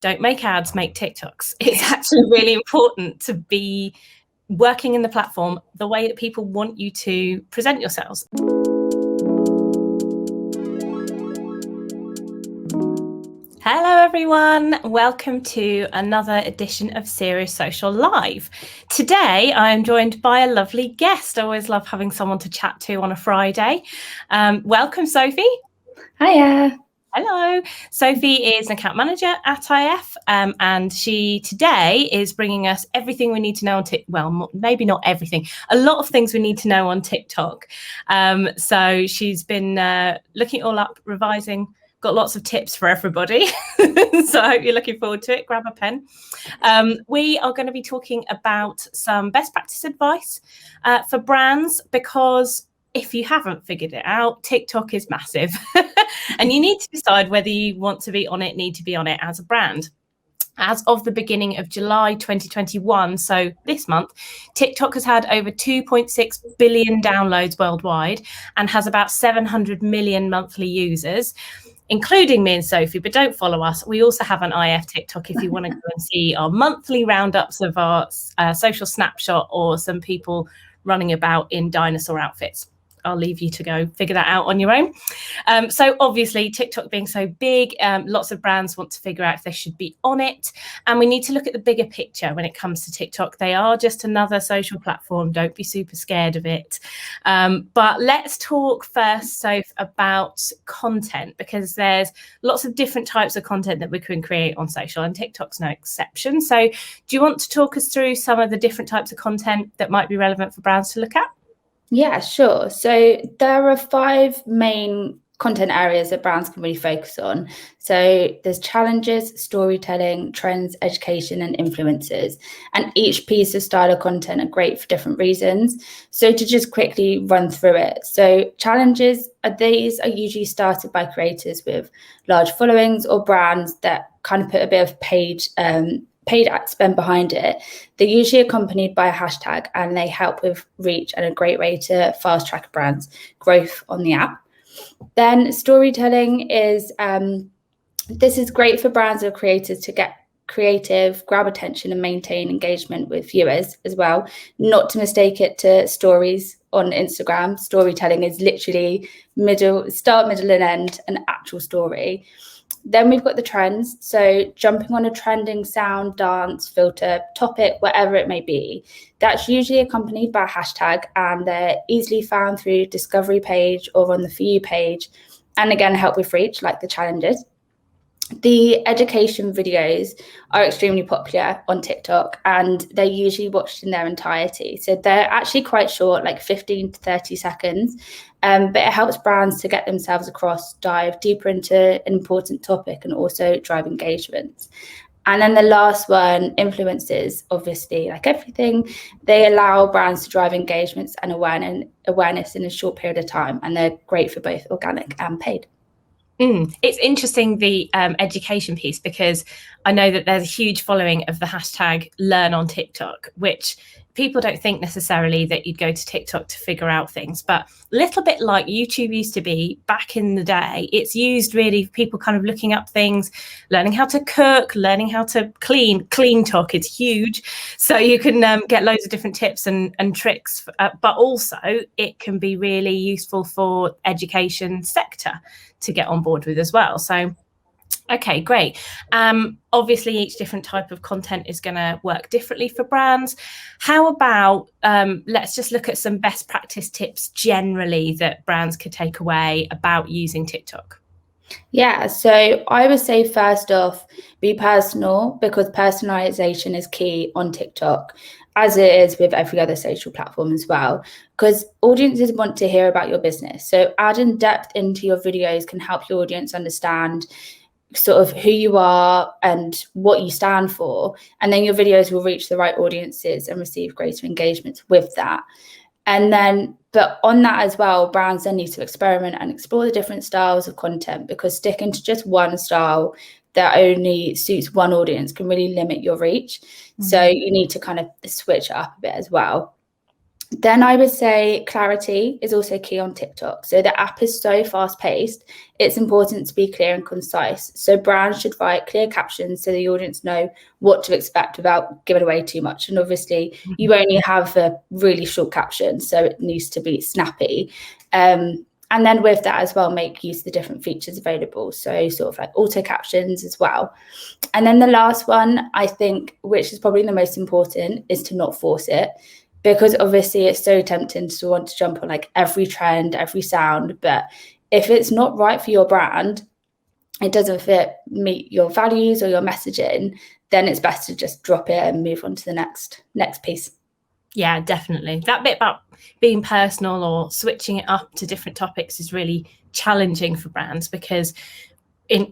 don't make ads, make TikToks. It's actually really important to be working in the platform the way that people want you to present yourselves. Hello everyone, welcome to another edition of Serious Social Live. Today I am joined by a lovely guest. I always love having someone to chat to on a Friday. Welcome Sophie. Hiya. Hello. Sophie is an account manager at IF, and she today is bringing us everything we need to know on TikTok. Well, maybe not everything, a lot of things we need to know on TikTok. So she's been looking it all up, revising, got lots of tips for everybody. So I hope you're looking forward to it. Grab a pen. We are going to be talking about some best practice advice for brands, because if you haven't figured it out, TikTok is massive and you need to decide whether you want to need to be on it as a brand. As of the beginning of July 2021, so this month, TikTok has had over 2.6 billion downloads worldwide and has about 700 million monthly users, including me and Sophie. But don't follow us. We also have an IF TikTok if you want to go and see our monthly roundups of our social snapshot or some people running about in dinosaur outfits. I'll leave you to go figure that out on your own. So obviously TikTok being so big, lots of brands want to figure out if they should be on it. And we need to look at the bigger picture when it comes to TikTok. They are just another social platform. Don't be super scared of it. But let's talk first, Soph, about content, because there's lots of different types of content that we can create on social, and TikTok's no exception. So do you want to talk us through some of the different types of content that might be relevant for brands to look at? Yeah, sure. So there are 5 main content areas that brands can really focus on. So there's challenges, storytelling, trends, education, and influencers. And each piece of style of content are great for different reasons. So to just quickly run through it. So challenges, these are usually started by creators with large followings or brands that kind of put a bit of paid ad spend behind it. They're usually accompanied by a hashtag, and they help with reach and a great way to fast track a brand's growth on the app. Then storytelling is this is great for brands or creators to get creative, grab attention, and maintain engagement with viewers as well. Not to mistake it to stories on Instagram. Storytelling is literally start, middle, and end, an actual story. Then we've got the trends. So jumping on a trending sound, dance, filter, topic, whatever it may be, that's usually accompanied by a hashtag, and they're easily found through discovery page or on the For You page. And again, help with reach, like the challenges. The education videos are extremely popular on TikTok, and they're usually watched in their entirety. So they're actually quite short, like 15 to 30 seconds, but it helps brands to get themselves across, dive deeper into an important topic, and also drive engagement. And then the last one, influencers, obviously, like everything, they allow brands to drive engagements and awareness in a short period of time, and they're great for both organic and paid. It's interesting, the education piece, because I know that there's a huge following of the hashtag learn on TikTok, which people don't think necessarily that you'd go to TikTok to figure out things, but a little bit like YouTube used to be back in the day. It's used really for people kind of looking up things, learning how to cook, learning how to clean. Clean talk is huge. So you can get loads of different tips and tricks, but also it can be really useful for education sector to get on board with as well. So okay, great. Obviously, each different type of content is going to work differently for brands. How about let's just look at some best practice tips generally that brands could take away about using TikTok. Yeah, so I would say first off, be personal, because personalization is key on TikTok, as it is with every other social platform as well, because audiences want to hear about your business. So adding depth into your videos can help your audience understand sort of who you are and what you stand for, and then your videos will reach the right audiences and receive greater engagement with that. And then, but on that as well, brands then need to experiment and explore the different styles of content, because sticking to just one style that only suits one audience can really limit your reach. So you need to kind of switch it up a bit as well. Then I would say clarity is also key on TikTok. So the app is so fast paced, it's important to be clear and concise. So brands should write clear captions so the audience know what to expect without giving away too much. And obviously you only have a really short caption, so it needs to be snappy. And then with that as well, make use of the different features available. So sort of like auto captions as well. And then the last one, I think, which is probably the most important, is to not force it. Because obviously it's so tempting to want to jump on like every trend, every sound. But if it's not right for your brand, it doesn't meet your values or your messaging, then it's best to just drop it and move on to the next piece. Yeah, definitely. That bit about being personal or switching it up to different topics is really challenging for brands because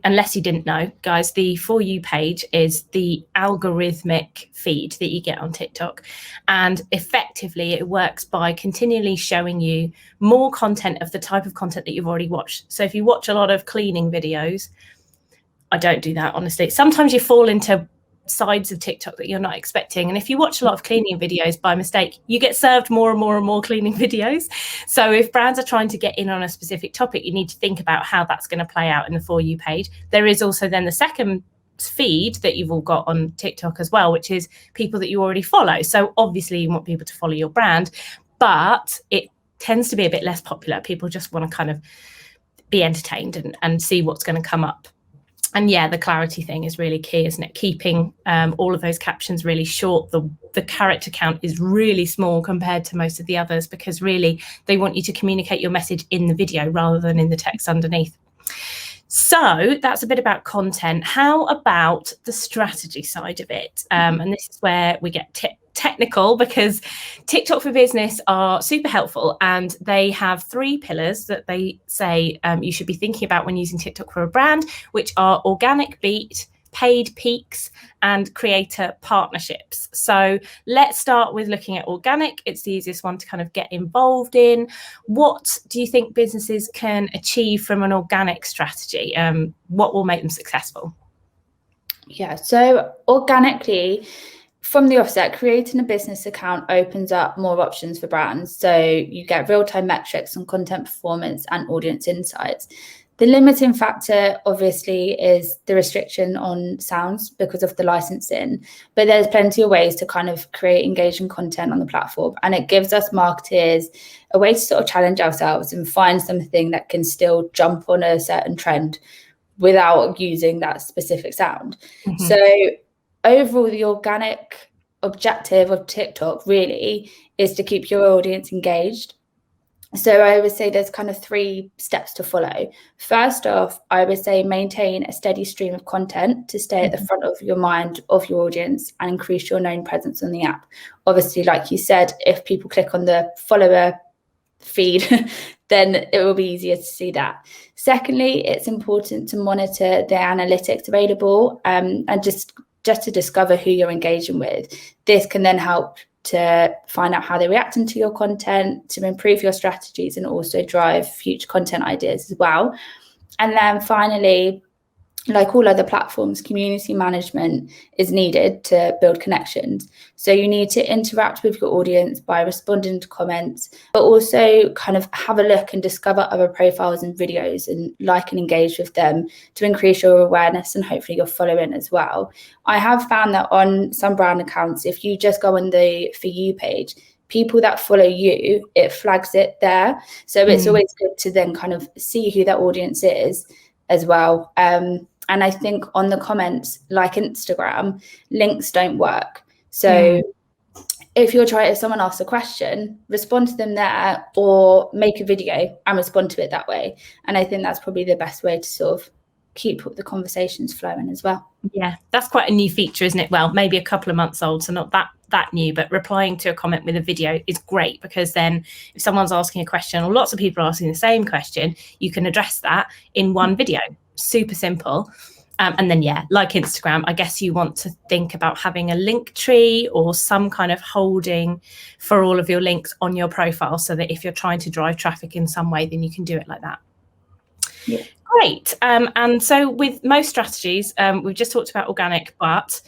unless you didn't know, guys, the For You page is the algorithmic feed that you get on TikTok. And effectively, it works by continually showing you more content of the type of content that you've already watched. So if you watch a lot of cleaning videos, I don't do that, honestly. Sometimes you fall into sides of TikTok that you're not expecting. And if you watch a lot of cleaning videos by mistake, you get served more and more and more cleaning videos. So if brands are trying to get in on a specific topic, you need to think about how that's going to play out in the For You page. There is also then the second feed that you've all got on TikTok as well, which is people that you already follow. So obviously you want people to follow your brand, but it tends to be a bit less popular. People just want to kind of be entertained and see what's going to come up. And yeah, the clarity thing is really key, isn't it? Keeping all of those captions really short. The character count is really small compared to most of the others because really they want you to communicate your message in the video rather than in the text underneath. So that's a bit about content. How about the strategy side of it? And this is where we get technical because TikTok for Business are super helpful and they have 3 pillars that they say you should be thinking about when using TikTok for a brand, which are organic beat, paid peaks, and creator partnerships. So let's start with looking at organic. It's the easiest one to kind of get involved in. What do you think businesses can achieve from an organic strategy? What will make them successful? Yeah, so organically, from the offset, creating a business account opens up more options for brands. So you get real-time metrics on content performance and audience insights. The limiting factor, obviously, is the restriction on sounds because of the licensing. But there's plenty of ways to kind of create engaging content on the platform. And it gives us marketers a way to sort of challenge ourselves and find something that can still jump on a certain trend without using that specific sound. Mm-hmm. So overall, the organic objective of TikTok really is to keep your audience engaged. So I would say there's kind of 3 steps to follow. First off, I would say maintain a steady stream of content to stay at the front of your mind of your audience and increase your known presence on the app. Obviously, like you said, if people click on the follower feed, then it will be easier to see that. Secondly, it's important to monitor the analytics available and just to discover who you're engaging with. This can then help to find out how they're reacting to your content, to improve your strategies and also drive future content ideas as well. And then finally, like all other platforms, community management is needed to build connections. So you need to interact with your audience by responding to comments, but also kind of have a look and discover other profiles and videos and like and engage with them to increase your awareness and hopefully your following as well. I have found that on some brand accounts, if you just go on the For You page, people that follow you, it flags it there. So it's always good to then kind of see who that audience is as well. And I think on the comments, like Instagram, links don't work. So if someone asks a question, respond to them there or make a video and respond to it that way. And I think that's probably the best way to sort of keep the conversations flowing as well. Yeah, that's quite a new feature, isn't it? Well, maybe a couple of months old, so not that new, but replying to a comment with a video is great because then if someone's asking a question or lots of people are asking the same question, you can address that in one video. Super simple. And then, yeah, like Instagram, I guess you want to think about having a link tree or some kind of holding for all of your links on your profile so that if you're trying to drive traffic in some way, then you can do it like that. Yeah. Great. And so with most strategies, we've just talked about organic, but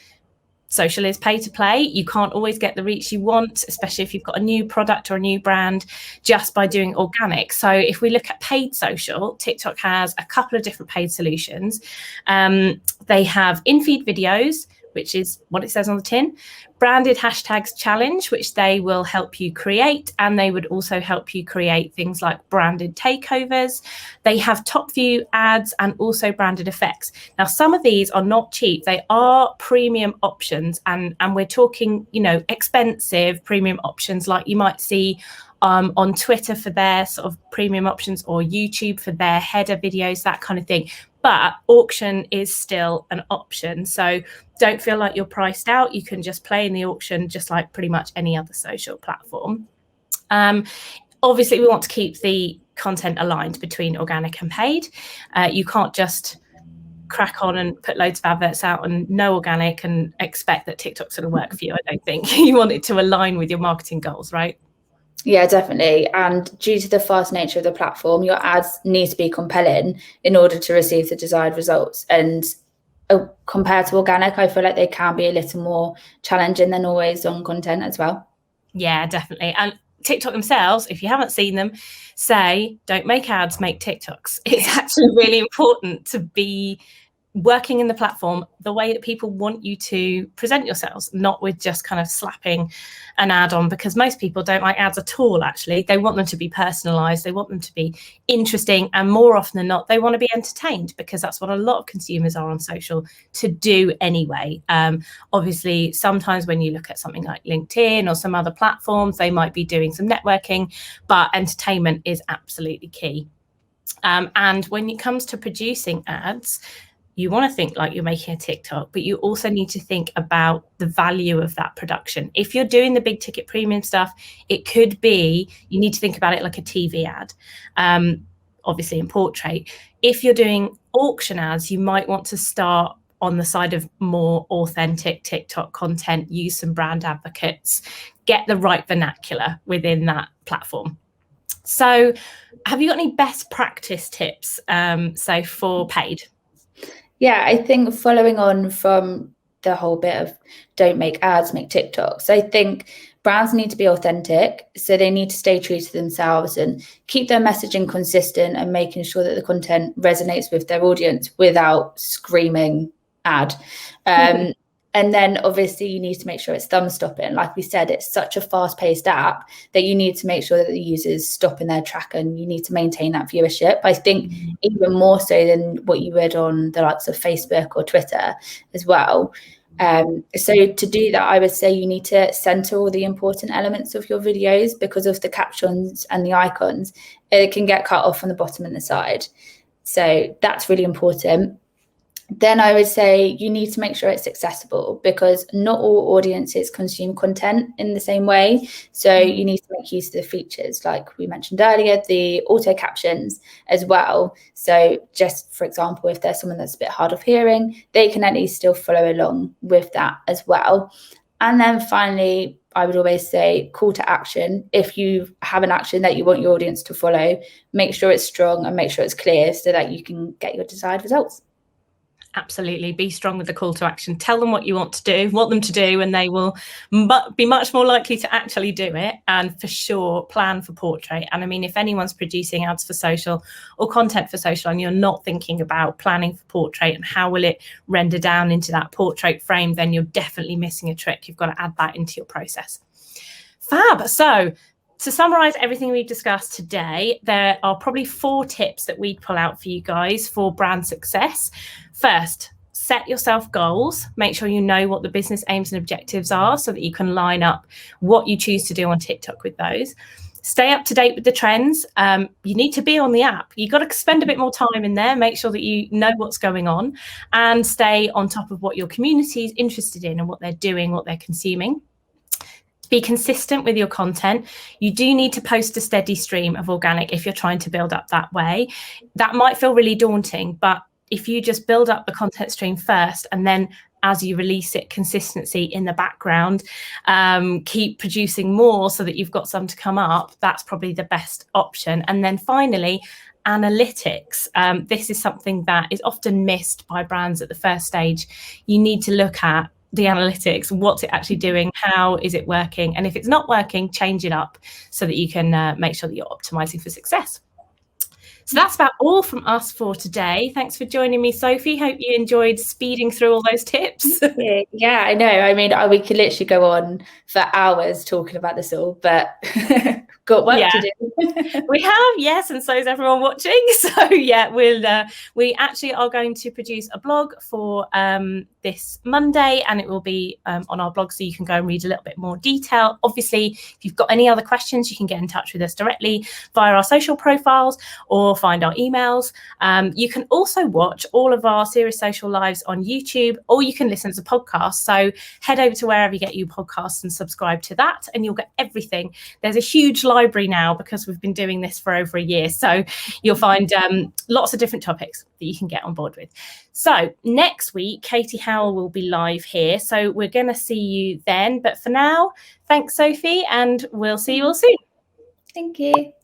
social is pay to play. You can't always get the reach you want, especially if you've got a new product or a new brand, just by doing organic. So if we look at paid social, TikTok has a couple of different paid solutions. They have in-feed videos, which is what it says on the tin, branded hashtags challenge, which they will help you create, and they would also help you create things like branded takeovers. They have top view ads and also branded effects. Now, some of these are not cheap. They are premium options, and we're talking, you know, expensive premium options like you might see on Twitter for their sort of premium options, or YouTube for their header videos, that kind of thing. But auction is still an option. So don't feel like you're priced out. You can just play in the auction just like pretty much any other social platform. Obviously, we want to keep the content aligned between organic and paid. You can't just crack on and put loads of adverts out and no organic and expect that TikTok's going to work for you. I don't think. You want it to align with your marketing goals, right? Yeah, definitely. And due to the fast nature of the platform, your ads need to be compelling in order to receive the desired results. And compared to organic, I feel like they can be a little more challenging than always on content as well. Yeah, definitely. And TikTok themselves, if you haven't seen them, say, don't make ads, make TikToks. It's actually really important to be working in the platform the way that people want you to present yourselves, not with just kind of slapping an ad on, because most people don't like ads at all. Actually, they want them to be personalized, they want them to be interesting, and more often than not they want to be entertained, because that's what a lot of consumers are on social to do anyway. Obviously, sometimes when you look at something like LinkedIn or some other platforms, they might be doing some networking, but entertainment is absolutely key. And when it comes to producing ads, you want to think like you're making a TikTok, but you also need to think about the value of that production. If you're doing the big ticket premium stuff, it could be, you need to think about it like a TV ad, obviously in portrait. If you're doing auction ads, you might want to start on the side of more authentic TikTok content, use some brand advocates, get the right vernacular within that platform. So have you got any best practice tips, so for paid? Yeah, I think following on from the whole bit of don't make ads, make TikToks, I think brands need to be authentic. So they need to stay true to themselves and keep their messaging consistent and making sure that the content resonates with their audience without screaming ad. And then obviously you need to make sure it's thumb stopping. Like we said, it's such a fast paced app that you need to make sure that the users stop in their track, and you need to maintain that viewership. I think even more so than what you would on the likes of Facebook or Twitter as well. So to do that, I would say you need to center all the important elements of your videos, because of the captions and the icons. It can get cut off on the bottom and the side. So that's really important. Then I would say you need to make sure it's accessible, because not all audiences consume content in the same way. So you need to make use of the features, like we mentioned earlier, the auto captions as well. So just for example, if there's someone that's a bit hard of hearing, they can at least still follow along with that as well. And then finally, I would always say call to action. If you have an action that you want your audience to follow, make sure it's strong and make sure it's clear so that you can get your desired results. Absolutely. Be strong with the call to action. Tell them what you want them to do, and they will be much more likely to actually do it. And for sure, plan for portrait. And I mean, if anyone's producing ads for social or content for social and you're not thinking about planning for portrait and how will it render down into that portrait frame, then you're definitely missing a trick. You've got to add that into your process. Fab. So to summarize everything we've discussed today, there are probably 4 tips that we'd pull out for you guys for brand success. First, set yourself goals. Make sure you know what the business aims and objectives are so that you can line up what you choose to do on TikTok with those. Stay up to date with the trends. You need to be on the app. You've got to spend a bit more time in there, make sure that you know what's going on, and stay on top of what your community is interested in and what they're doing, what they're consuming. Be consistent with your content. You do need to post a steady stream of organic if you're trying to build up that way. That might feel really daunting, but if you just build up the content stream first, and then as you release it, consistency in the background, keep producing more so that you've got some to come up, that's probably the best option. And then finally, analytics. This is something that is often missed by brands at the first stage. You need to look at the analytics, what's it actually doing, how is it working, and if it's not working, change it up so that you can make sure that you're optimizing for success. So that's about all from us for today. Thanks for joining me, Sophie. Hope you enjoyed speeding through all those tips. Yeah, I know. I mean, we could literally go on for hours talking about this all, but got work to do. We have, yes, and so is everyone watching. So yeah, we actually are going to produce a blog for this Monday, and it will be on our blog, so you can go and read a little bit more detail. Obviously, if you've got any other questions, you can get in touch with us directly via our social profiles or find our emails. You can also watch all of our Serious Social Lives on YouTube, or you can listen to the podcast. So head over to wherever you get your podcasts and subscribe to that, and you'll get everything. There's a huge library now because we've been doing this for over a year. So you'll find lots of different topics that you can get on board with. So next week, Katie Howell will be live here. So we're going to see you then. But for now, thanks, Sophie, and we'll see you all soon. Thank you.